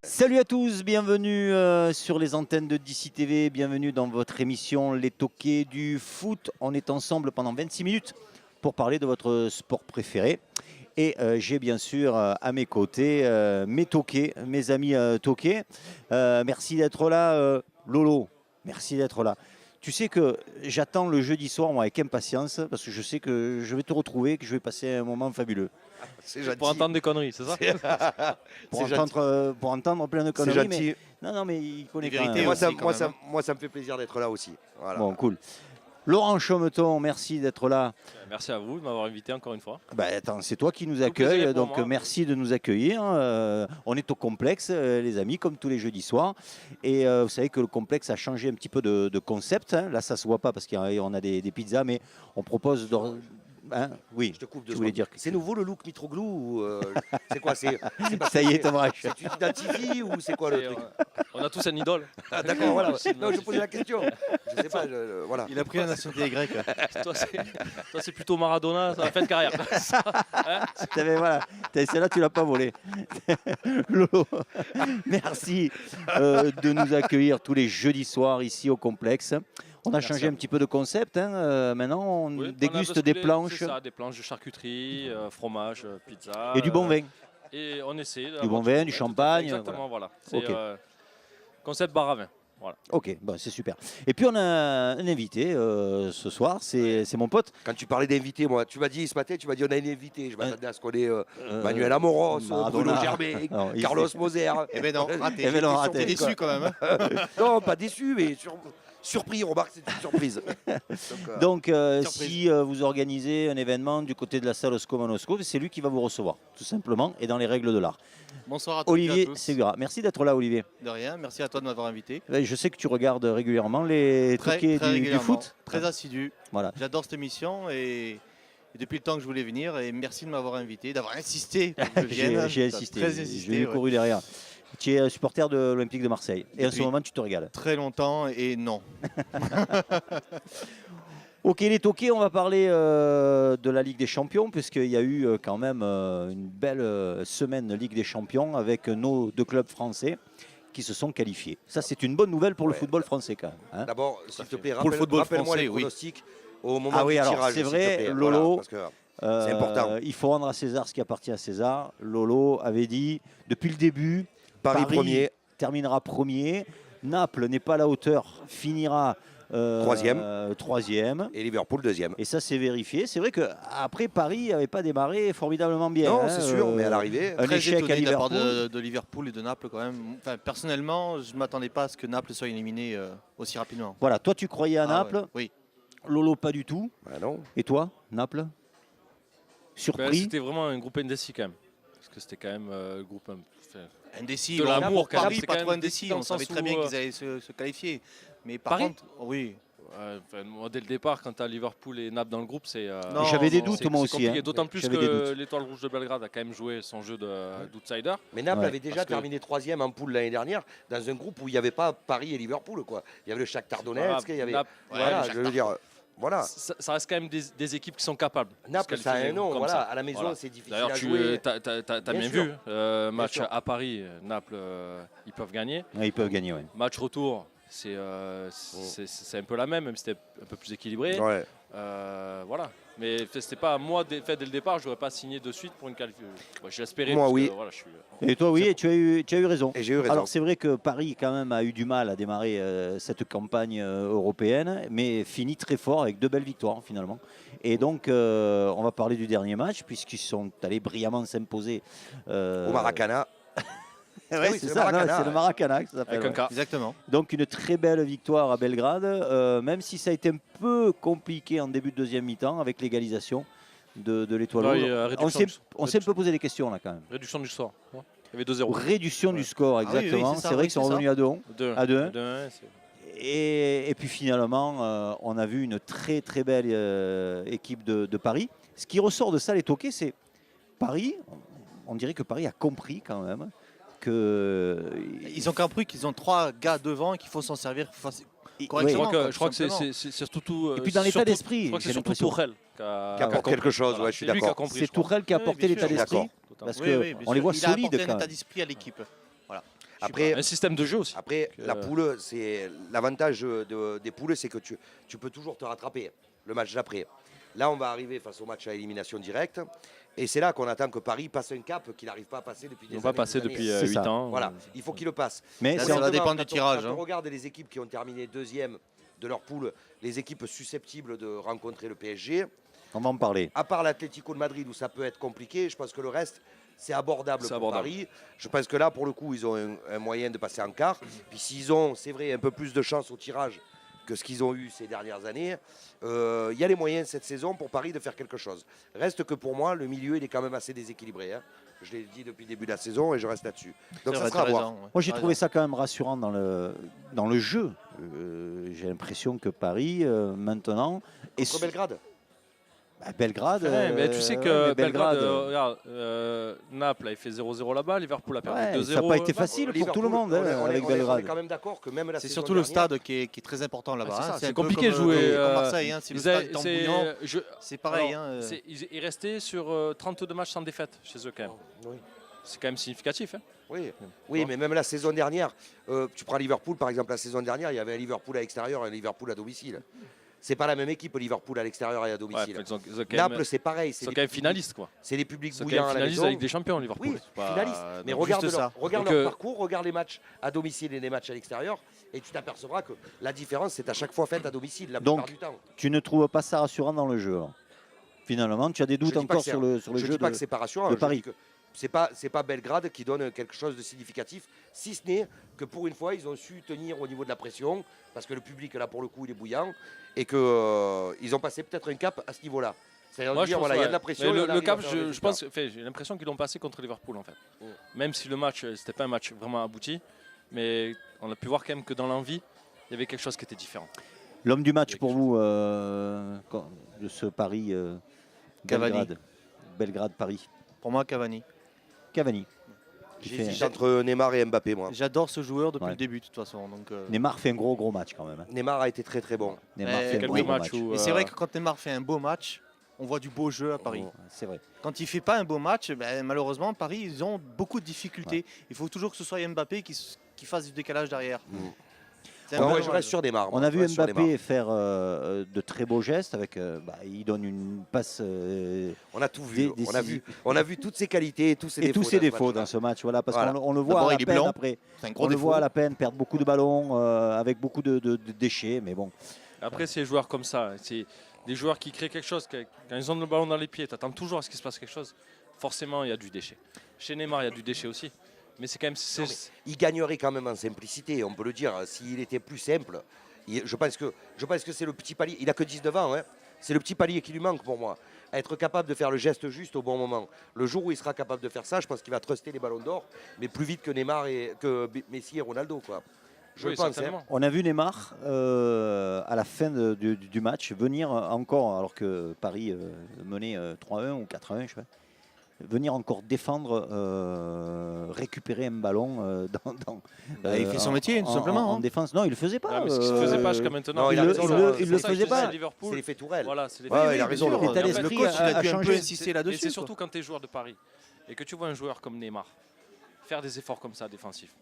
Salut à tous, bienvenue sur les antennes de DC TV, bienvenue dans votre émission Les Toqués du foot. On est ensemble pendant 26 minutes pour parler de votre sport préféré. Et j'ai bien sûr à mes côtés mes toqués, mes amis toqués. Merci d'être là, Lolo, merci d'être là. Tu sais que j'attends le jeudi soir moi, avec impatience parce que je sais que je vais te retrouver, que je vais passer un moment fabuleux. Pour entendre des conneries, c'est ça? Pour entendre plein de conneries. C'est gentil. Non, mais il connaît Les quand vérités même. moi, ça me fait plaisir d'être là aussi. Voilà. Bon, cool. Laurent Chaumeton, merci d'être là. Merci à vous de m'avoir invité encore une fois. Bah, attends, c'est toi qui nous Tout plaisir accueille, pour donc moi. merci de nous accueillir. On est au complexe, les amis, comme tous les jeudis soirs. Et vous savez que le complexe a changé un petit peu de concept. Hein. Là, ça ne se voit pas parce qu'on a des pizzas, mais on propose de... Hein, oui, Je te coupe tu deux voulais secondes. dire que... C'est nouveau le look Mitroglou ou c'est quoi c'est parce Ça que y est, Thomas. tu t'identifies ou c'est quoi le Et, truc? on a tous un idole. Ah, d'accord, voilà. Aussi, Non, je posais la question. Je sais pas, voilà. Il a pris la nationalité grecque. Toi, c'est plutôt Maradona, ça va fin de carrière. Hein? Voilà. Celle-là, tu l'as pas volée. Lolo, merci de nous accueillir tous les jeudis soirs ici au complexe. On a changé un petit peu de concept. Hein. Maintenant, on Oui, déguste on a des basculé, planches c'est ça, des planches de charcuterie, fromage, pizza. et du bon vin. Et on essaie. Du bon vin, du champagne. Exactement, voilà. C'est Ok. concept bar à vin. Voilà. Ok, bon, c'est super. Et puis on a un invité ce soir, c'est mon pote. Quand tu parlais d'invités, moi, tu m'as dit ce matin, tu m'as dit on a une invitée. Je m'attendais à ce qu'on ait Manuel Amoros, Maradona. Bruno Gerbet, Non, il Carlos fait- Moser. Eh ben non, raté. Eh ben non, J'étais raté. déçu quand même. Hein. Non, pas déçu, mais surpris. Remarque, c'est une surprise. Donc Surprise. si vous organisez un événement du côté de la salle Osco-Manosco, c'est lui qui va vous recevoir, tout simplement, et dans les règles de l'art. Bonsoir à tous. Olivier et à tous. Segura, merci d'être là Olivier. De rien, merci à toi de m'avoir invité. Je sais que tu regardes régulièrement les toqués du régulièrement, foot. très assidu. Voilà. J'adore cette émission et depuis le temps que je voulais venir et merci de m'avoir invité, d'avoir insisté pour que je vienne. J'ai T'as insisté, Très je insisté. lui ai ouais. couru derrière. Tu es supporter de l'Olympique de Marseille et en ce Depuis- moment tu te régales. Très longtemps et non. Ok, les toqués, on va parler de la Ligue des Champions, puisqu'il y a eu quand même une belle semaine Ligue des Champions avec nos deux clubs français qui se sont qualifiés. Ça, c'est une bonne nouvelle pour le Ouais. football français quand même. Hein. D'abord, s'il te plaît, Pour le football rappelle-moi français, les oui. pronostics au moment Ah oui, du alors, tirage. c'est s'il te vrai, plaît. Lolo, Voilà, parce que c'est important. Il faut rendre à César ce qui appartient à César. Lolo avait dit, depuis le début, Paris premier. terminera premier. Naples n'est pas à la hauteur, finira troisième. Et Liverpool deuxième. Et ça, c'est vérifié. C'est vrai qu'après, Paris n'avait pas démarré formidablement bien. Non, hein, c'est sûr, mais à l'arrivée, un Très échec à étonné de la part Liverpool. de Liverpool et de Naples quand même. Enfin, personnellement, je ne m'attendais pas à ce que Naples soit éliminé aussi rapidement. Voilà, toi, tu croyais à Ah Naples. ouais, oui. Lolo, pas du tout. bah non. Et toi, Naples Ben, Surpris. c'était vraiment un groupe indécis quand même. Parce que c'était quand même le groupe Indécis, De bon, l'amour, pour quand même. Paris, C'est pas quand trop même indécis. dans On le savait sens très bien où, qu'ils allaient se qualifier. Mais par Paris contre, oui. moi, dès le départ, quand tu as Liverpool et Naples dans le groupe, c'est. Non, J'avais des non, doutes, c'est moi compliqué. aussi. Hein. D'autant plus J'avais des que doutes. l'Étoile Rouge de Belgrade a quand même joué son jeu d'outsider. Mais Naples Ouais. avait déjà Parce que- terminé troisième en poule l'année dernière dans un groupe où il n'y avait pas Paris et Liverpool, quoi. Il y avait le Shakhtar Donetsk, il y avait. Naples, Voilà, le je veux dire. Voilà. ça reste quand même des équipes qui sont capables. de se Naples, ça a qualifier un nom. comme Voilà. ça. À la maison, Voilà. c'est difficile D'ailleurs, à tu jouer. as Bien bien sûr. vu, match sûr. à Paris, Naples, ils peuvent gagner. Ouais, ils peuvent gagner, ouais. Match retour, c'est un peu la même si c'était un peu plus équilibré. Ouais. Voilà. Mais c'était pas à moi dès le départ, je n'aurais pas signé de suite pour une qualification. Je l'espérais. Moi, parce oui. que, voilà, je suis... Et toi, oui, et tu as eu raison. Et j'ai eu raison. Alors, c'est vrai que Paris, quand même, a eu du mal à démarrer cette campagne européenne, mais finit très fort avec deux belles victoires, finalement. Et donc, on va parler du dernier match, puisqu'ils sont allés brillamment s'imposer. Au Maracana. Ouais, oui, c'est c'est ça, le Maracana, non, c'est le ouais. Maracana que ça s'appelle. Avec un ouais. cas. Exactement. Donc, une très belle victoire à Belgrade, même si ça a été un peu compliqué en début de deuxième mi-temps avec l'égalisation de l'Étoile Ouais, Rouge. il y a On s'est réduction un peu posé des questions, là, quand même. Réduction du score. Ouais. Il y avait 2-0. Réduction du Ouais. score, Ah oui, oui, exactement. c'est ça, c'est vrai oui, qu'ils sont c'est ça. revenus à 2-1. 2-1. À 2-1. 2-1, Et puis finalement, on a vu une très très belle équipe de Paris. Ce qui ressort de ça, les toqués, c'est Paris. On dirait que Paris a compris quand même que. Ils ont compris qu'ils ont trois gars devant et qu'il faut s'en servir Oui. correctement. Je crois que c'est surtout. Et puis dans l'état surtout- d'esprit, Je crois que j'ai c'est surtout l'impression. Tourelle Qui apporte quelque chose, ouais, je suis C'est lui qui a d'accord. compris. C'est Tourelle qui a Oui, apporté bien l'état sûr. d'esprit. D'accord. Parce Oui, oui, bien qu'on les sûr. voit Il a apporté solides un quand état même. d'esprit à l'équipe. Après, Un système de jeu aussi. Après, Que- la poule, c'est l'avantage des poules, c'est que tu peux toujours te rattraper le match d'après. Là, on va arriver face au match à élimination directe. Et c'est là qu'on attend que Paris passe un cap qu'il n'arrive pas à passer depuis des Ils années. n'ont pas passé des années. depuis C'est 8 ça. ans. Voilà, il faut qu'il le passe. Mais Là, c'est ça va Honnêtement, dépendre du quand tirage, Quand hein. on regarde les équipes qui ont terminé deuxième de leur poule, les équipes susceptibles de rencontrer le PSG, on va en parler. à part l'Atlético de Madrid où ça peut être compliqué, je pense que le reste, c'est abordable C'est pour abordable. Paris. Je pense que là, pour le coup, ils ont un moyen de passer en quart. Puis s'ils ont, c'est vrai, un peu plus de chance au tirage que ce qu'ils ont eu ces dernières années, il y a les moyens cette saison pour Paris de faire quelque chose. Reste que pour moi, le milieu, il est quand même assez déséquilibré, hein. Je l'ai dit depuis le début de la saison et je reste là-dessus. Donc C'est ça vrai, sera à t'as voir. raison, ouais. Moi, j'ai T'as trouvé raison. ça quand même rassurant dans le jeu. J'ai l'impression que Paris, maintenant, est Contre Belgrade. Belgrade. Ouais, mais tu sais ouais, que mais Belgrade, regarde, Naples a fait 0-0 là-bas, Liverpool a perdu ouais, 2-0. ça n'a pas été facile pour tout le monde hein, avec On est Belgrade. quand même d'accord que même la C'est saison surtout le dernière- stade qui est très important là-bas. Ouais, c'est hein. ça, c'est un peu compliqué de comme, jouer, comme Marseille, hein. Si le stade est en bouillant, c'est pareil. alors, hein. il restait sur 32 matchs sans défaite chez eux quand même. Oui. C'est quand même significatif. Hein. Oui, oui, mais même la saison dernière, tu prends Liverpool par exemple, la saison dernière, il y avait un Liverpool à l'extérieur et un Liverpool à domicile. C'est pas la même équipe, Liverpool à l'extérieur et à Ouais, domicile. ils ont quand même- Naples, c'est pareil. ils sont C'est quand même finalistes. Quoi. des publics Ils sont quand bouillants même à la finalistes maison. avec des champions, Liverpool. Oui, C'est pas- finalistes. Mais donc regarde, juste ça. regarde Donc, leur parcours, regarde les matchs à domicile et les matchs à l'extérieur, et tu t'apercevras que la différence, c'est à chaque fois faite à domicile, la Donc, plupart du temps. Tu ne trouves pas ça rassurant dans le jeu alors Finalement, tu as des doutes Je dis pas encore que c'est- sur le Je jeu dis pas de... que c'est pas rassurant. de je Paris. dis que c'est pas Belgrade qui donne quelque chose de significatif, si ce n'est que pour une fois, ils ont su tenir au niveau de la pression, parce que le public, là, pour le coup, il est bouillant, et qu'ils ont passé peut-être un cap à ce niveau-là. C'est-à-dire Moi, de je dire, pense, voilà, il y a ouais. de la pression. Mais et on le arrive cap, à faire je résultat. pense, j'ai l'impression qu'ils l'ont passé contre Liverpool en fait. Mm. Même si le match, c'était pas un match vraiment abouti, mais on a pu voir quand même que dans l'envie, il y avait quelque chose qui était différent. L'homme du match Il y a pour quelque vous de ce Paris Cavani. Belgrade. Belgrade-Paris. Pour moi, Cavani. Cavani. Qui fait- J'hésite entre Neymar et Mbappé, moi. J'adore ce joueur depuis Ouais. le début, de toute façon. Donc, Neymar fait un gros match quand même. hein. Neymar a été très très bon. Neymar Mais fait un quelques gros matchs match. où- mais c'est vrai que quand Neymar fait un beau match, on voit du beau jeu à Paris. Oh, c'est vrai. Quand il ne fait pas un beau match, ben, malheureusement, Paris, ils ont beaucoup de difficultés. Il faut toujours que ce soit Mbappé qui fasse du décalage derrière. C'est un Non, peu ouais, je dommage. reste sur Neymar. On moi, a je vu reste sur Mbappé Neymar. faire de très beaux gestes avec. Il donne une passe On a tout vu. décisive. On a vu toutes ses qualités et tous ses et défauts. tous ses dans ce défauts match-là. dans ce match. Voilà, parce Voilà. qu'on le voit D'abord, à la il est peine blanc. après. C'est un gros On le défaut. voit à la peine perdre beaucoup de ballons avec beaucoup de déchets, mais bon. Après, c'est des joueurs comme ça. C'est des joueurs qui créent quelque chose. Quand ils ont le ballon dans les pieds, tu attends toujours à ce qu'il se passe quelque chose. Forcément, il y a du déchet. Chez Neymar, il y a du déchet aussi. Mais c'est quand même. Non, mais il gagnerait quand même en simplicité, on peut le dire. S'il était plus simple, je pense que c'est le petit palier. Il a que 19 ans, hein. C'est le petit palier qui lui manque pour moi. Être capable de faire le geste juste au bon moment. Le jour où il sera capable de faire ça, je pense qu'il va truster les ballons d'or, mais plus vite que Neymar et que Messi et Ronaldo, quoi. Je Oui, pense. certainement. On a vu Neymar à la fin du match venir encore, alors que Paris menait 3-1 ou 4-1, je sais pas, venir encore défendre, récupérer un ballon Il fait son métier, tout simplement, En hein. défense. Non, il le faisait pas. Ah, mais ce qu'il ne faisait pas jusqu'à maintenant. non, il a le- raison, il là, le- c'est il le ça qui faisait faisait pas. C'est Liverpool. l'effet Tourelle. Voilà, c'est les Ouais, il a raison. sûr, l'état Et en fait, d'esprit le coach, il a dû un changé. peu insister là-dessus. Et c'est quoi. surtout quand tu es joueur de Paris et que tu vois un joueur comme Neymar faire des efforts comme ça défensifs.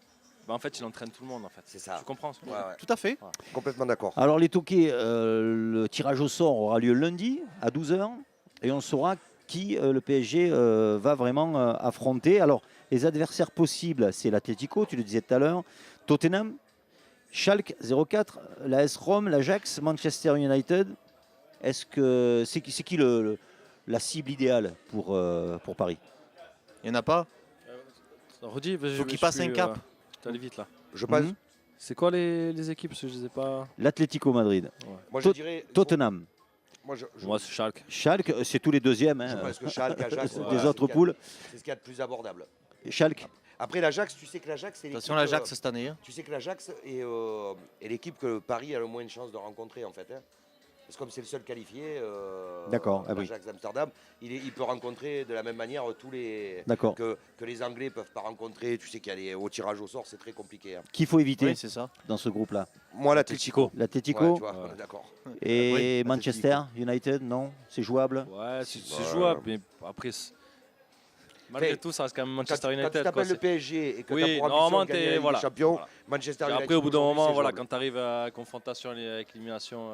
Ben, en fait, il entraîne tout le monde. En fait. C'est ça. Tu comprends Ouais, ouais, Tout à fait. complètement d'accord. Alors les toqués, le tirage au sort aura lieu lundi à 12h et on saura qui le PSG va vraiment affronter. Alors les adversaires possibles, c'est l'Atlético, tu le disais tout à l'heure, Tottenham, Schalke 04, l'AS Rome, l'Ajax, Manchester United. Est-ce que c'est qui la cible idéale pour Paris? Il n'y en a pas. Redis, Faut qu'il passe un cap. Tu allais vite là. Je pense, Mhm. C'est quoi les équipes? Parce que je ne les ai pas. L'Atlético Madrid, moi je dirais. Tottenham, Moi, je Moi, c'est Schalke. Schalke, c'est tous les deuxièmes je hein, pense que Schalke, Ajax, des voilà, autres c'est poules. ce qu'il y a de plus abordable. Schalke, Après l'Ajax, tu sais que l'Ajax, c'est Attention, l'équipe, l'Ajax cette année. Hein. Tu sais que l'Ajax est l'équipe que Paris a le moins de chances de rencontrer en fait. Hein. Parce que comme c'est le seul qualifié, D'accord, ah oui. l'Ajax d'Amsterdam, il peut rencontrer de la même manière tous les d'accord. que les Anglais peuvent pas rencontrer. Tu sais qu'il y a au tirage au sort, c'est très compliqué. Hein. Qu'il faut éviter Oui, c'est ça. dans ce groupe-là? Moi l'Atlético. L'Atlético Ouais, tu vois, Ouais. on est d'accord. et Oui, Manchester United, non? C'est jouable? Ouais, c'est Ouais. jouable. Mais après, Malgré tout, ça reste quand même Manchester Quand United. tu quoi, t'appelles le c'est- PSG et que Oui, tu as pour normalement, ambition de gagner la Ligue voilà, des Champions, voilà. Manchester Et United. après, au bout d'un aujourd'hui, moment, c'est voilà, jouable. quand tu arrives à la confrontation avec l'élimination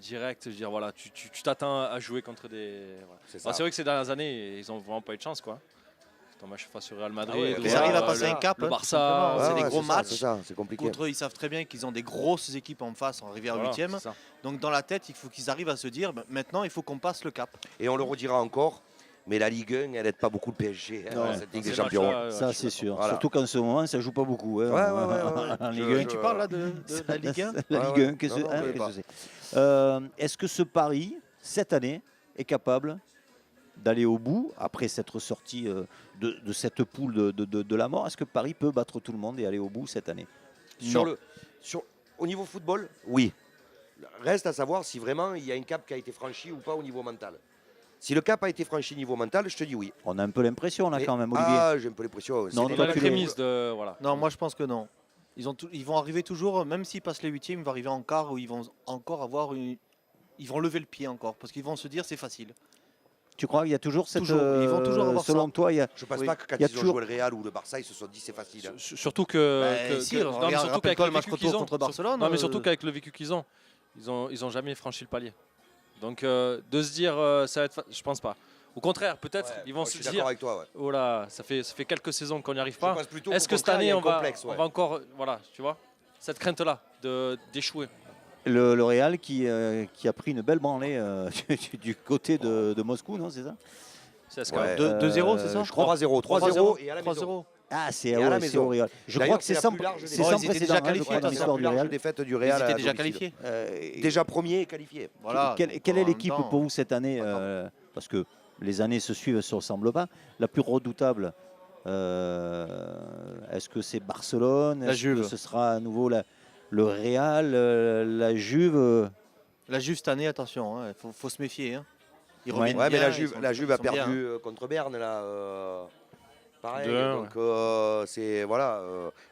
directe, je veux dire, voilà, tu t'attends à jouer contre des. Voilà. C'est Bon, ça. c'est vrai que ces dernières années, ils n'ont vraiment pas eu de chance. Quoi. Ton match face au Real Madrid, ouais, ou ils Ils arrivent à le- passer un cap. le hein, tout Barça, simplement. C'est Ouais, des ouais, gros ça, matchs. C'est ça, c'est compliqué. Contre eux, ils savent très bien qu'ils ont des grosses équipes en face en arrivée à voilà, 8e. c'est ça. Donc dans la tête, il faut qu'ils arrivent à se dire maintenant, il faut qu'on passe le cap. Et on le redira encore, mais la Ligue 1, elle n'aide pas beaucoup le PSG, hein, Non. dans cette Ligue des Ces Champions. matchs-là, Ça, je c'est suis sûr. Voilà. Surtout qu'en ce moment, ça joue pas beaucoup. Hein, Ouais. en Ligue Je- 1. Tu parles là de la Ligue 1 La Ouais, Ligue ouais. 1, qu'est-ce Non, non, hein, je connais qu'est-ce que c'est Est-ce que ce pari, cette année, est capable d'aller au bout, après s'être sorti de cette poule de la mort? Est-ce que Paris peut battre tout le monde et aller au bout cette année? Sur Non. le, sur, au niveau football, oui. Reste à savoir si vraiment il y a un cap qui a été franchi ou pas au niveau mental. Si le cap a été franchi au niveau mental, je te dis oui. On a un peu l'impression là Mais- quand même, Olivier. Ah, j'ai un peu l'impression. Non, C'est On toi, a la tu l'es- prémisse de. Voilà. Non, moi je pense que non. Ils vont arriver toujours, même s'ils passent les 8e, ils vont arriver en quart où ils vont encore avoir ils vont lever le pied encore parce qu'ils vont se dire c'est facile. Tu crois qu'il y a toujours cette. Toujours, ils vont toujours avoir selon ça. toi, il y a. Je pense Oui. pas que quand Il y a ils ont toujours- joué le Real ou le Barça, ils se sont dit c'est facile. Hein. Surtout que. Bah, si, regarde, rappelle-toi le match vécu retour qu'ils ont. contre Barcelone, Non, mais surtout qu'avec le vécu qu'ils ont, ils ont jamais franchi le palier. Donc de se dire, ça va être. Je pense pas. Au contraire, peut-être, Ouais, ils vont moi, je se suis dire. d'accord avec toi. Ouais. Oh là, ça fait quelques saisons qu'on n'y arrive Je pas. pense plutôt Est-ce qu'au que cette contraire, il y année, a un on va, complexe, ouais. on va encore. Voilà, tu vois, cette crainte-là d'échouer. Le Real qui a pris une belle branlée du côté de Moscou, non, c'est ça? C'est ce Ouais. 2-0, c'est ça Je crois. 3-0, 3-0 et à la maison. 3-0. Ah, c'est Et à la c'est maison. au Real. Je D'ailleurs, crois que c'est c'est la sans, plus large c'est des- sans Bon, ils étaient précédent déjà hein, je qualifiés, crois, dans de toute l'histoire plus du large Real. défaite du Ils Real. étaient à déjà domicile. qualifiés. Déjà premier et qualifié. Voilà. Quelle est En même l'équipe temps, pour vous cette année parce que les années se suivent, se ressemblent pas. La plus redoutable, est-ce que c'est Barcelone? La Est-ce Juve. que ce sera à nouveau le Real, la Juve? La Juve cette année, attention, il faut se méfier. Hein. Ils Ouais. reviennent Ouais, mais bien, la Juve a ils sont bien, perdu hein. contre Berne là. Pareil. 2-1, Donc c'est voilà.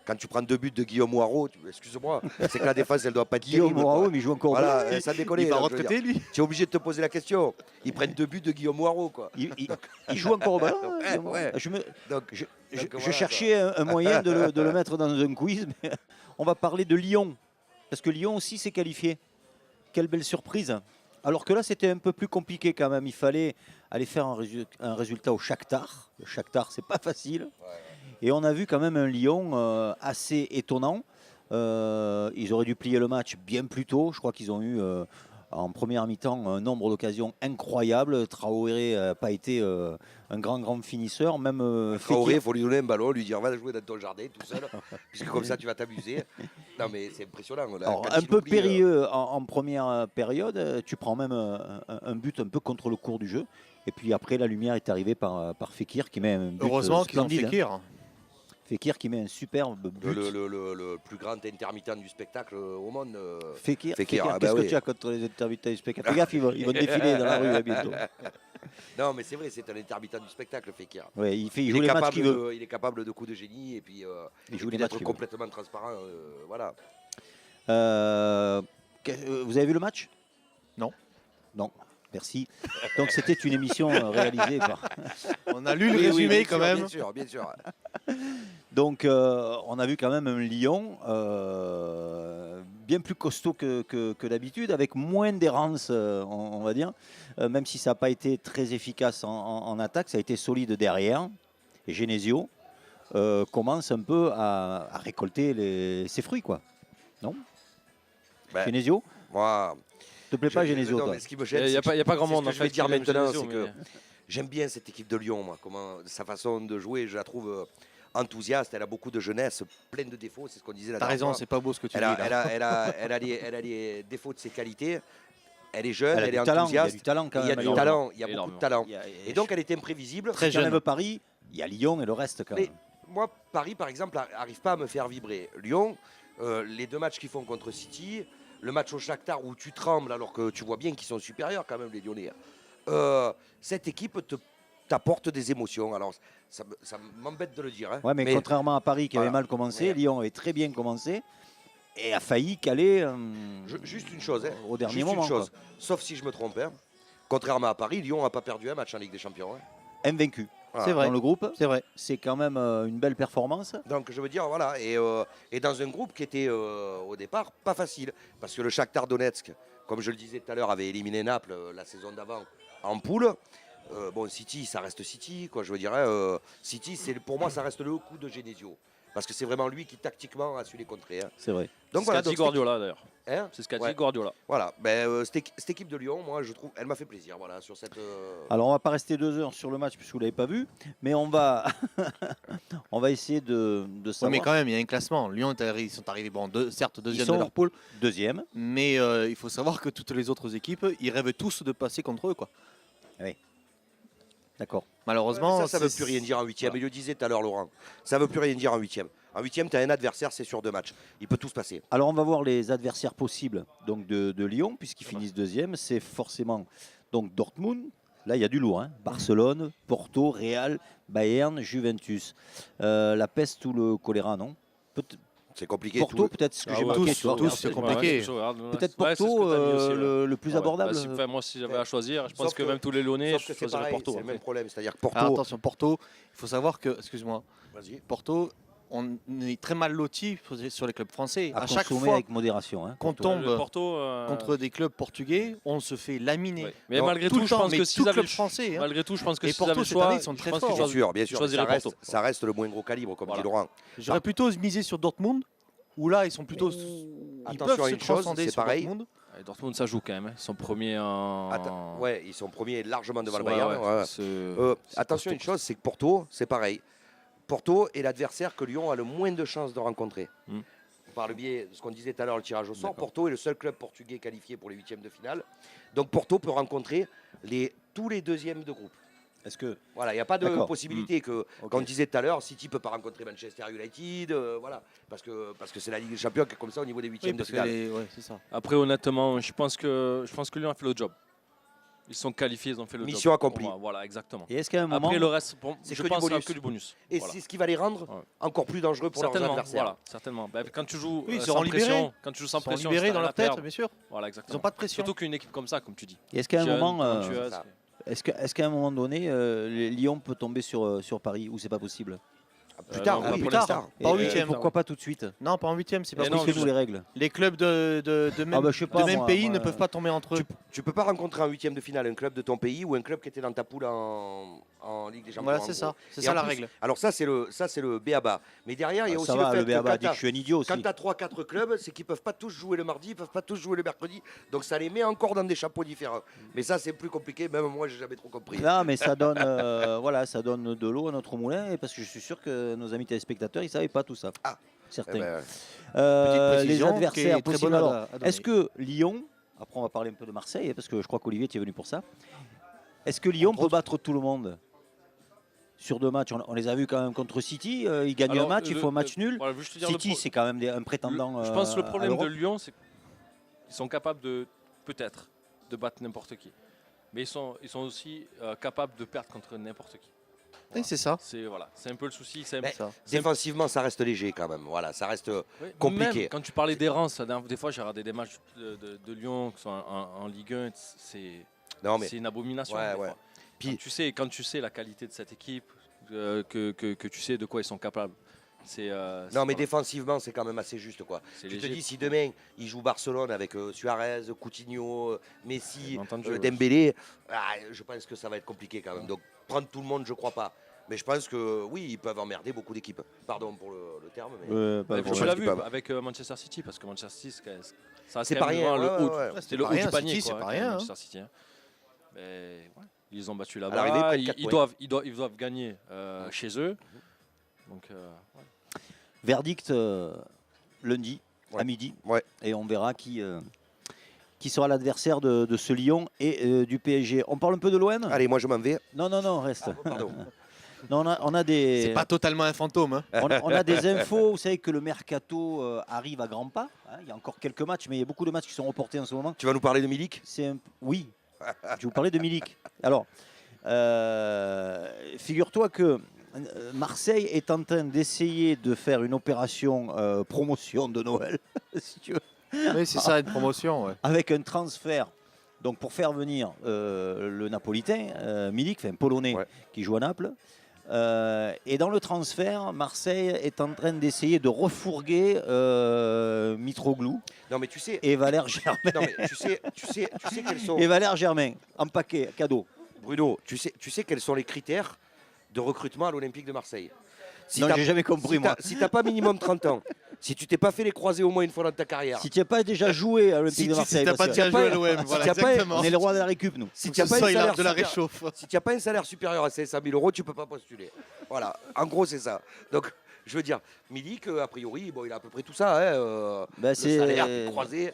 Quand tu prends 2 buts de Guillaume Waro, excuse-moi, c'est que la défense elle doit pas être Guillaume terrible, Moreau, quoi. mais il joue encore Voilà, bien. ça déconne. Il va là, je veux retraiter dire. lui. Tu es obligé de te poser la question. Ils prennent 2 buts de Guillaume Waro, quoi. Il joue encore au ballon. Ouais, Guillaume Moreau. ouais. Je Donc voilà, cherchais un moyen de le mettre dans un quiz, mais on va parler de Lyon. Parce que Lyon aussi s'est qualifié. Quelle belle surprise. Alors que là, c'était un peu plus compliqué quand même. Il fallait aller faire un résultat au Shakhtar. Le Shakhtar, c'est pas facile. Et on a vu quand même un Lyon assez étonnant. Ils auraient dû plier le match bien plus tôt. Je crois qu'ils ont eu en première mi-temps un nombre d'occasions incroyables. Traoré n'a pas été un grand finisseur. Même Traoré, il Fekir. faut lui donner un ballon, lui dire va jouer dans ton jardin tout seul, puisque comme ça tu vas t'amuser. Non mais c'est impressionnant. Là, Alors, quand un il peu oublie, périlleux en première période. Tu prends même un but un peu contre le cours du jeu. Et puis après, la lumière est arrivée par Fekir qui met un but Heureusement qu'ils ont splendide, fait hein. Kir. Fekir qui met un superbe but. le plus grand intermittent du spectacle au monde. Fekir, Fekir, ah bah qu'est-ce que oui. tu as contre les intermittents du spectacle? Fais gaffe, ils vont défiler dans la rue là, bientôt. Non mais c'est vrai, c'est un intermittent du spectacle, Fekir. Ouais, il Il joue est, les matchs capable qu'il veut. il est capable de coups de génie et puis Il joue et les puis matchs d'être qu'il veut. complètement transparent. Voilà. Vous avez vu le match? Non. Non, merci. Donc c'était une émission réalisée par. On a lu le Oui, oui, résumé bien quand sûr, même. Bien sûr, bien sûr. Donc on a vu quand même un Lyon bien plus costaud que d'habitude, avec moins d'errance, on va dire. Même si ça n'a pas été très efficace en attaque, ça a été solide derrière. Et Genesio commence un peu à récolter ses fruits, quoi. Non? Ben, Genesio? Moi, Te plaît pas Genesio, non, toi? mais ce qui me Il gêne, n'y c'est a, que- pas grand c'est ce monde que en je fait. vais dire qui aime maintenant, Genesio, c'est que j'aime bien cette équipe de Lyon, moi. Sa façon de jouer, je la trouve enthousiaste. Elle a beaucoup de jeunesse, pleine de défauts. C'est ce qu'on disait la T'as dernière raison, fois. c'est pas beau ce que tu Elle dis. a, là. elle a les défauts de ses qualités. Elle est jeune, Elle a elle est du talent, il y a enthousiaste. du talent quand Il y a même. du à Lyon. talent, il y a beaucoup de Énormément. talent. Il y a- Et donc elle est imprévisible. Très Si on jeune. enlève Paris, il y a Lyon et le reste quand Mais même. moi, Paris, par exemple, n'arrive pas à me faire vibrer. Lyon, les 2 matchs qu'ils font contre City, le match au Shakhtar où tu trembles alors que tu vois bien qu'ils sont supérieurs quand même, les Lyonnais. Cette équipe t'apporte des émotions. Alors, ça m'embête de le dire. Hein. Ouais, mais contrairement à Paris qui avait voilà. mal commencé, Ouais. Lyon avait très bien commencé et a failli caler Juste une chose, hein. au dernier Juste moment. une chose, sauf si je me trompe. Hein. Contrairement à Paris, Lyon n'a pas perdu un match en Ligue des Champions. Hein. invaincu Voilà. C'est vrai. dans le groupe. C'est vrai. C'est quand même une belle performance. Donc je veux dire, voilà, et dans un groupe qui était au départ pas facile, parce que le Shakhtar Donetsk, comme je le disais tout à l'heure, avait éliminé Naples la saison d'avant en poule. Bon, City, ça reste City, quoi. Je veux dire, City, pour moi, ça reste le coup de Genesio, parce que c'est vraiment lui qui tactiquement a su les contrer. Hein. C'est vrai. Donc C'est ce voilà, qu'a dit donc, Guardiola d'ailleurs. hein C'est ce qu'a Ouais. dit Guardiola. Voilà, cette équipe de Lyon, moi, je trouve, elle m'a fait plaisir, voilà, sur cette. Alors on va pas rester 2 heures sur le match puisque vous l'avez pas vu, mais on va on va essayer de Ouais, savoir. mais quand même, il y a un classement. Lyon, ils sont arrivés, bon, certes, deuxième sont de leur poule, Deuxième. mais il faut savoir que toutes les autres équipes, ils rêvent tous de passer contre eux, quoi. D'accord. Malheureusement, ça veut plus rien dire en huitième. Il le disait tout à l'heure, Laurent. Ça veut plus rien dire en huitième. En huitième, tu as un adversaire, c'est sur 2 matchs. Il peut tout se passer. Alors on va voir les adversaires possibles donc de Lyon puisqu'ils finissent deuxième. C'est forcément donc Dortmund. Là il y a du lourd. Hein. Barcelone, Porto, Real, Bayern, Juventus. La peste ou le choléra, non? C'est compliqué. Porto peut-être ce que j'ai marqué. tu vois, tous, regarde, c'est c'est- compliqué. Peut-être Ouais, c'est ce que Porto t'as mis aussi, ouais. le plus Ouais, abordable. bah, enfin, moi, si j'avais à choisir, je pense Sauf que que- même tous les Lyonnais, Sauf je que c'est choisirais pareil, Porto. c'est le après. même problème. C'est-à-dire que Porto. Alors attention, Porto, il faut savoir que, excuse-moi, Vas-y. Porto, on est très mal lotis sur les clubs français. à À chaque consommer fois avec modération. Hein, qu'on Porto. tombe Le Porto, contre des clubs portugais, on se fait laminer. ouais. Mais Non, malgré tout tout, le je temps, pense mais que tout s'ils club avaient français. Hein. malgré tout, je pense que Et s'ils Porto, avaient le cette choix, année, ils sont je très pense forts. qu'ils Bien sûr, bien je sûr. choisirais Porto. Ça reste le moins gros calibre, comme Voilà. dit Laurent. J'aurais plutôt misé sur Dortmund, où là, ils sont plutôt. Ils Attention peuvent à se une chose, transcender c'est sur pareil. Dortmund. Et Dortmund, ça joue quand même. Hein. Ils sont premiers en. Ouais, ils sont premiers largement devant le Ouais, Bayern. ouais, ouais. c'est Attention à une chose, c'est que Porto, c'est pareil. Porto est l'adversaire que Lyon a le moins de chances de rencontrer. Hmm. Par le biais de ce qu'on disait tout à l'heure, le tirage au sort, D'accord. Porto est le seul club portugais qualifié pour les huitièmes de finale. Donc Porto peut rencontrer tous les deuxièmes de groupe. Est-ce que Voilà, il n'y a pas de D'accord. possibilité que, Ok. comme on disait tout à l'heure, City ne peut pas rencontrer Manchester United, voilà, parce que c'est la Ligue des Champions qui est comme ça au niveau des Oui, huitièmes de parce que finale. ouais, c'est ça. Après, honnêtement, je pense que Lyon a fait le job. Ils sont qualifiés, ils ont fait le job. Mission accomplie. Pour moi, voilà, exactement. et est-ce qu'à un moment Après, le reste, c'est je que du pense que bonus. que du bonus. Et Voilà. c'est ce qui va les rendre Ouais. encore plus dangereux pour leurs Certainement, adversaires. voilà, certainement. Bah, quand tu joues Oui, ils sans seront libérés. pression, quand tu joues sans Ils sont pression, libérés si t'as dans rien leur à tête, perdre, bien sûr. voilà, Ils exactement. n'ont pas de pression. Surtout qu'une équipe comme ça, comme tu dis. est-ce qu'à un Jeune, moment talentueuse. ça. est-ce qu'à un moment donné Lyon peut tomber sur Paris ou c'est pas possible? Plus tard, non, oui, pour plus l'instant. tard. Pas en Et huitième. pourquoi pas tout de suite? Non, pas en huitième, c'est pas Mais non, possible. Expliquez-nous les règles. Les clubs de même, Ah bah, je sais pas, de même moi, pays moi, ne peuvent pas tomber entre eux. Tu peux pas rencontrer en huitième de finale un club de ton pays ou un club qui était dans ta poule en Ligue des Champions. Voilà, en c'est gros. ça. C'est Et ça en la plus, règle. Alors ça c'est le B.A.B.A. Mais derrière il y a Ah, aussi ça va, le fait le BABA que dit que je suis un idiot aussi. quand tu as 3-4 clubs, c'est qu'ils peuvent pas tous jouer le mardi, ils peuvent pas tous jouer le mercredi. Donc ça les met encore dans des chapeaux différents. Mais ça c'est plus compliqué, même moi j'ai jamais trop compris. Non, mais ça donne, voilà, ça donne de l'eau à notre moulin, et parce que je suis sûr que nos amis téléspectateurs, ils savaient pas tout ça. Ah. Certains. Eh ben, Les précision qui est adversaires très possibles. bonne à- Alors, à donner. est-ce que Lyon, après on va parler un peu de Marseille, parce que je crois qu'Olivier tu es venu pour ça. Est-ce que Lyon peut battre tout le monde sur 2 matchs? On les a vus quand même contre City. Ils gagnent Alors, un match, il faut un match nul. Voilà, juste te dire le City, pro- c'est quand même un prétendant. je pense que le à problème de l'Europe. Lyon, c'est qu'ils sont capables de, peut-être, de battre n'importe qui. Mais ils sont aussi capables de perdre contre n'importe qui. Oui, c'est ça. C'est un peu le souci. C'est un Mais- ça. défensivement ça reste léger quand même. Voilà, ça reste. Ouais, compliqué. même quand tu parlais d'errance, des fois j'ai regardé des matchs de Lyon qui sont en Ligue 1, Non mais c'est une abomination. Ouais, des ouais. fois. Puis- Quand tu sais la qualité de cette équipe, que tu sais de quoi ils sont capables. non mais défensivement c'est quand même assez juste quoi. c'est Tu te léger. dis si demain ils jouent Barcelone avec Suarez, Coutinho, Messi, Bien entendu, ouais. Dembélé, je pense que ça va être compliqué quand même. Donc prendre tout le monde je crois pas. Mais je pense que oui ils peuvent emmerder beaucoup d'équipes. Pardon pour le terme. Mais... Et puis je tu pense l'as qu'ils vu peuvent. avec Manchester City, parce que Manchester City, ça reste C'est quand pas même rien, devant le ouais, haut, ouais, ouais. c'est le pas haut rien, du panier, City, c'est quoi, pas quand rien, même, hein. Manchester City. Hein. Mais, ouais, ils ont battu À l'arrivée, ils là-bas, prennent ils, 4 ils points. doivent gagner chez eux. Donc, ouais. Verdict lundi Ouais. à midi. Ouais. Et on verra qui sera l'adversaire de ce Lyon et du PSG. On parle un peu de l'OM? Allez moi je m'en vais. Non, reste. Pardon. Non, on a des. C'est pas totalement un fantôme. Hein. On a des infos, vous savez que le mercato arrive à grands pas. Hein, il y a encore quelques matchs, mais il y a beaucoup de matchs qui sont reportés en ce moment. Tu vas nous parler de Milik? Oui, je vais vous parler de Milik. Alors, figure-toi que Marseille est en train d'essayer de faire une opération promotion de Noël, si tu veux, Oui, c'est ça, une promotion. Ouais. avec un transfert Donc pour faire venir le Napolitain, Milik, enfin polonais, Ouais. qui joue à Naples. Et dans le transfert, Marseille est en train d'essayer de refourguer Mitroglou Non, mais tu sais, et Valère Germain. non, mais tu sais quels sont. Et Valère Germain, en paquet, cadeau. Bruno, tu sais quels sont les critères de recrutement à l'Olympique de Marseille. Si Non, t'as- j'ai jamais compris, si moi. Si t'as pas minimum 30 ans, si tu t'es pas fait les croisés au moins une fois dans ta carrière, Si tu n'as pas déjà joué à l'Olympique Si de tu- Marseille, Si t'as pas parce que déjà joué à l'OM, voilà, t'as pas- exactement. on est le roi de la récup, nous. si Faut tu n'as que pas, ce soit un salaire de la supérieur- réchauffe. si tu as pas un salaire supérieur à 500 000 euros, tu peux pas postuler. Voilà, en gros c'est ça. Donc je veux dire, Milik, a priori, bon, il a à peu près tout ça. Hein, Bah, le c'est- salaire, les croisés,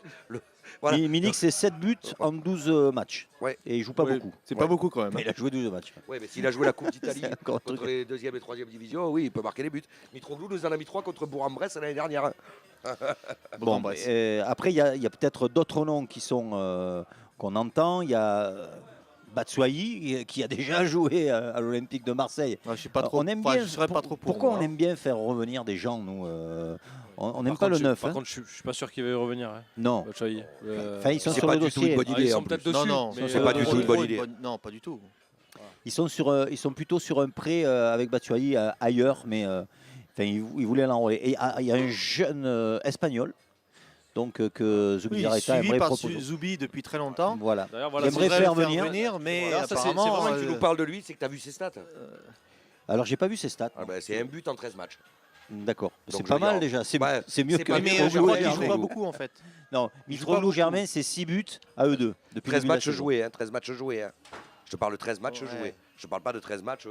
voilà. Milik, c'est 7 buts en 12 matchs. Ouais. Et il joue pas Ouais, beaucoup. C'est Ouais. pas beaucoup quand même. Mais il a joué 12 matchs. Ouais, mais s'il a joué la Coupe d'Italie C'est encore un contre truc. les 2e et 3e divisions, oui, il peut marquer les buts. Mitroglou nous en a mis 3 contre Bourg-en-Bresse l'année dernière. Hein. Bon, bref. après, il y a peut-être d'autres noms qui sont qu'on entend. Il y a Batshuayi qui a déjà joué à l'Olympique de Marseille. Ouais, je suis pas trop. On aime enfin, bien. je serais pas trop pour. Pourquoi moi, on aime bien faire revenir des gens, nous on n'aime Par pas contre, le neuf. Par hein. contre, je suis pas sûr qu'il va y revenir. Hein. Non. Batshuayi. Enfin, ils sont C'est sur pas le du tout dossier. une bonne Ah, idée. ils en sont peut-être plus. dessus. Non, non, mais, c'est pas du tout une bonne trop idée. Non, pas du tout. Ils sont plutôt sur un prêt avec Batshuayi ailleurs, mais enfin, ils voulaient l'enrôler. Et il y a un jeune espagnol, donc que Oui, Zubizarreta suivi aimerait par proposer. Zubi depuis très longtemps. Voilà. D'ailleurs, voilà, Il aimerait c'est- faire Faudrait le venir. mais Voilà, ça, c'est apparemment. Vraiment, tu nous parles de lui, c'est que tu as vu ses stats. Alors, j'ai pas vu ses stats. Ah ben, c'est un but en 13 matchs. D'accord. Donc, C'est je pas veux mal dire, déjà. C'est ouais, c'est mieux c'est que pas Oui, mais Mitroglou je et crois qu'il joue Germain. pas beaucoup en fait. Non, Il joue pas Mitroglou beaucoup. Germain, c'est 6 buts à eux deux. Depuis 13 le début de la matchs saison. joués, hein, 13 matchs joués. Hein. Je te parle de 13 matchs Ouais. joués. Je parle pas de 13 matchs.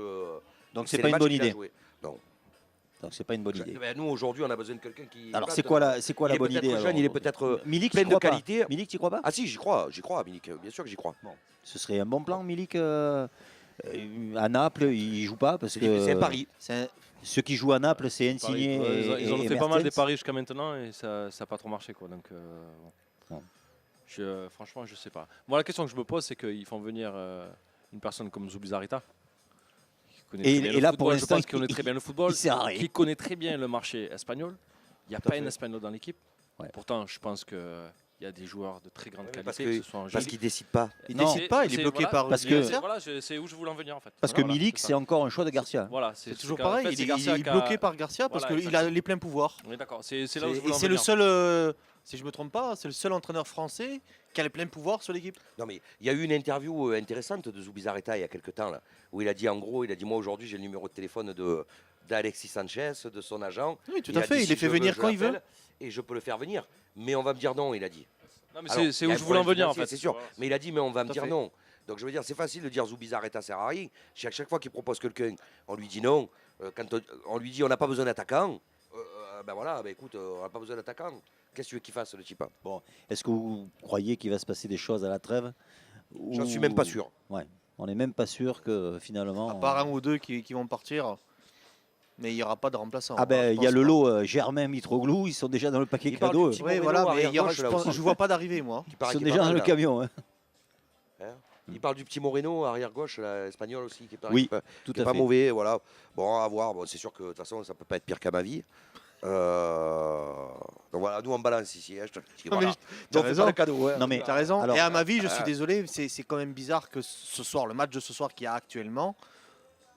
Donc, c'est les pas une matchs bonne qu'il a idée. joués. Non. Donc, c'est pas une bonne idée. Ben, nous, aujourd'hui, on a besoin de quelqu'un qui. Alors, batte. c'est quoi la Il est bonne peut-être idée jeune, alors il est peut-être Milik, plein tu de crois pas qualité. Milik, tu crois pas Ah si, j'y crois, Milik. Bien sûr que j'y crois. Ce serait un bon plan, Milik. À Naples, il joue pas parce C'est que un pari. C'est un- ceux qui jouent à Naples, c'est Paris. Insigné Ouais, ils en ont et fait pas mal des Mertens. paris jusqu'à maintenant et ça n'a pas trop marché. Quoi. Donc, bon. Non. Franchement, je sais pas. Moi, la question que je me pose, c'est qu'ils font venir une personne comme Zubizarreta. Qui connaît Et- très bien et le là, pour football, je l'instant, pense qu'il connaît très bien le football, il sert à rien. qui connaît très bien le marché espagnol. Il n'y a Tout à pas fait. un espagnol dans l'équipe. Ouais. Pourtant, je pense qu'il y a des joueurs de très grande Oui, qualité, parce que, que- ce soit en Parce jeune. qu'il décide pas. Il Non. décide pas, il est C'est- bloqué voilà, par. Parce c'est- que- c'est- voilà, c'est où je voulais en venir en fait. Parce que Voilà, Milik, ça. c'est encore un choix de Garcia. Voilà, C'est toujours en fait, pareil, c'est il Garcia est qui a- bloqué par Garcia parce Voilà, qu'il a exactement. les pleins pouvoirs. Oui, d'accord, c'est là où je voulais Et en c'est le venir. seul, si je me trompe pas, c'est le seul entraîneur français qui a les pleins pouvoirs sur l'équipe. Non mais il y a eu une interview intéressante de Zubizarreta il y a quelques temps là, où il a dit en gros, il a dit moi aujourd'hui j'ai le numéro de téléphone d'Alexis Sanchez, de son agent. Oui, tout Il à a fait, dit, il si les fait je veux, venir je quand il veut. l'appelle Et je peux le faire venir. Mais on va me dire non, il a dit. Non, mais Alors, c'est il y où a je un voulais en problème venir en financier, fait. C'est sûr. Voilà. Mais il a dit mais on va me Tout à dire fait. non. Donc je veux dire, c'est facile de dire Zubizarreta sert à rien. Chaque fois qu'il propose quelqu'un, on lui dit non. Quand on lui dit on n'a pas besoin d'attaquant, ben voilà, ben écoute, on n'a pas besoin d'attaquant. Qu'est-ce que tu veux qu'il fasse le type? Est-ce que vous croyez qu'il va se passer des choses à la trêve J'en suis même pas sûr. On n'est même pas sûr que finalement. À part un ou deux qui vont partir, mais il n'y aura pas de remplaçant. Ah ben Je il y a pense le pas. lot Germain Mitroglou, ils sont déjà dans le paquet Il parle cadeau. du petit Ils Oui, Moreno, voilà, mais arrière il y aura- gauche, je là pense- aussi. je vois pas d'arrivée, moi. Qui paraît sont qu'il est déjà pas dans mal, le là. camion. hein. Il parle du petit Moreno, arrière gauche, espagnol aussi, qui est pas, Oui, qui est Tout qui est à pas fait. mauvais. Voilà. Bon, à voir. Bon, c'est sûr que de toute façon, ça peut pas être pire qu'à ma vie. Donc voilà, nous on balance ici. Hein, je te le dis, Non, mais voilà. t'as Donc, fais raison. pas le cadeau. Hein. Non, mais Tu as raison. Alors- et à ma vie, je suis désolé, c'est quand même bizarre que ce soir, le match de ce soir qu'il y a actuellement,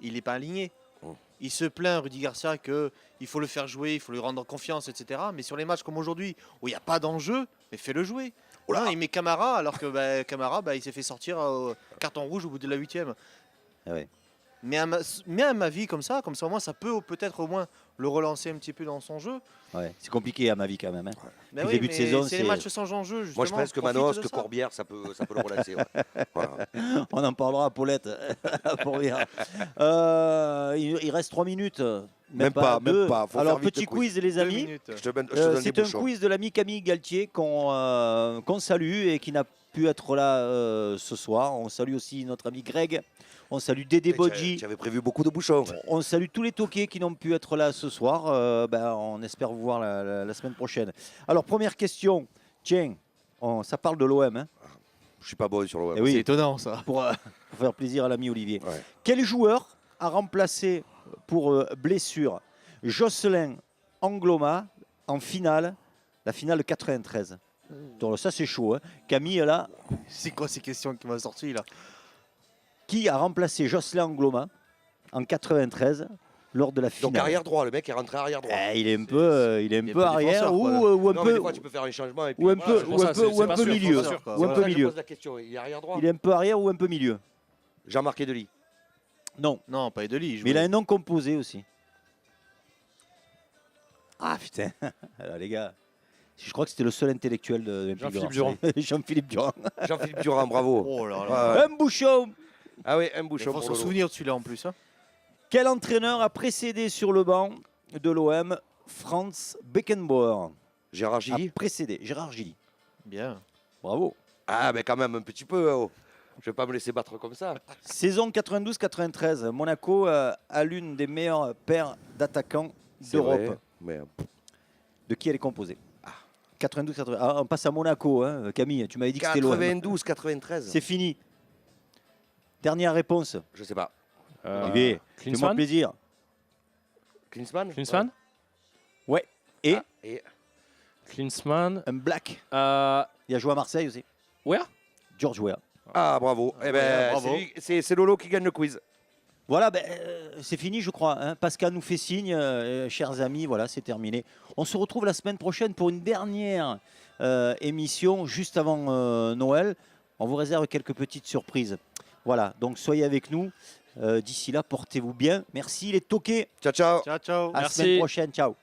il n'est pas aligné. Oh. Il se plaint, Rudy Garcia, qu'il faut le faire jouer, il faut lui rendre confiance, etc. Mais sur les matchs comme aujourd'hui, où il n'y a pas d'enjeu, mais fais-le jouer. Oula. Non, il met Camara, alors que Camara, il s'est fait sortir carton rouge au bout de la 8e. Ah ouais. Mais à ma vie, comme ça, au moins, ça peut peut-être au moins le relancer un petit peu dans son jeu. Ouais, c'est compliqué à ma vie quand même. hein. Mais Le début de saison, c'est les c'est- matchs sans enjeu, justement. Moi, je pense que profite Manos, de que ça. Corbière, ça peut le relancer. Ouais. Voilà. On en parlera à Paulette pour dire. Il reste 3 minutes. Même pas, même deux. pas. Faut Alors, faire vite petit le quiz, les 2 amis. minutes. Je te donne C'est les un bouchons. quiz de l'ami Camille Galtier qu'on salue et qui n'a pu être là ce soir. On salue aussi notre ami Greg. On salue Dédé Bodji. Tu avais prévu beaucoup de bouchons. On salue tous les toqués qui n'ont pu être là ce soir. On espère vous voir la semaine prochaine. Alors, première question. Tiens, ça parle de l'OM. Hein, Je suis pas bon sur le web. Eh oui, C'est étonnant, ça. pour faire plaisir à l'ami Olivier. Ouais. Quel joueur a remplacé pour blessure Jocelyn Angloma en finale, la finale de 93? Donc, ça, c'est chaud. Hein. Camille, là, C'est quoi ces questions qui m'ont sorti là? qui a remplacé Jocelyn Angloma en 93 lors de la finale. Donc arrière droit, le mec est rentré arrière droit. Il est un peu, Il est un peu arrière défenseur, ou, quoi, là. ou un Non, mais peu, des fois, tu peux faire un changement. Et puis, ou un voilà, peu, c'est ou pour un ça, peu, ou un pas peu sûr, milieu. c'est pas sûr, quoi. Ou un c'est pour peu ça que je milieu. pose la question. Il est arrière droit. Il est un peu arrière ou un peu milieu. Jean-Marc Edely. Non, Non, pas Edeli. mais il a un nom composé aussi. Ah putain. Alors les gars, je crois que c'était le seul intellectuel de l'Olympique de Jean-Philippe Marseille. Jean-Philippe Durand. Jean-Philippe Durand, bravo. Oh là là. Ouais, ouais. Un bouchon. Ah oui, un Il bouchon faut pour s'en Lolo. souvenir de celui-là en plus. Hein. Quel entraîneur a précédé sur le banc de l'OM Franz Beckenbauer? Gérard A Gilly. précédé Gérard Gilly. Bien. Bravo. Ah, mais quand même, un petit peu. Oh. Je vais pas me laisser battre comme ça. Saison 92-93, Monaco a l'une des meilleures paires d'attaquants C'est vrai, d'Europe. mais De qui elle est composée? 92-93. Ah, on passe à Monaco, hein. Camille. Tu m'avais dit que c'était l'OM. 92-93. C'est fini. Dernière réponse. Je sais pas. Olivier, fais-moi Klinsmann. plaisir. Klinsmann. Klinsmann. Ouais. Et Et Klinsmann. un black. Il a joué à Marseille aussi. Where? George Weah. ah, bravo. Eh ben, bravo. c'est Lolo qui gagne le quiz. Voilà, c'est fini, je crois. Hein. Pascal nous fait signe, chers amis. Voilà, c'est terminé. On se retrouve la semaine prochaine pour une dernière émission juste avant Noël. On vous réserve quelques petites surprises. Voilà, donc soyez avec nous. D'ici là, portez-vous bien. Merci les toqués. Ciao, ciao. Ciao, ciao. À la Merci. semaine prochaine. Ciao.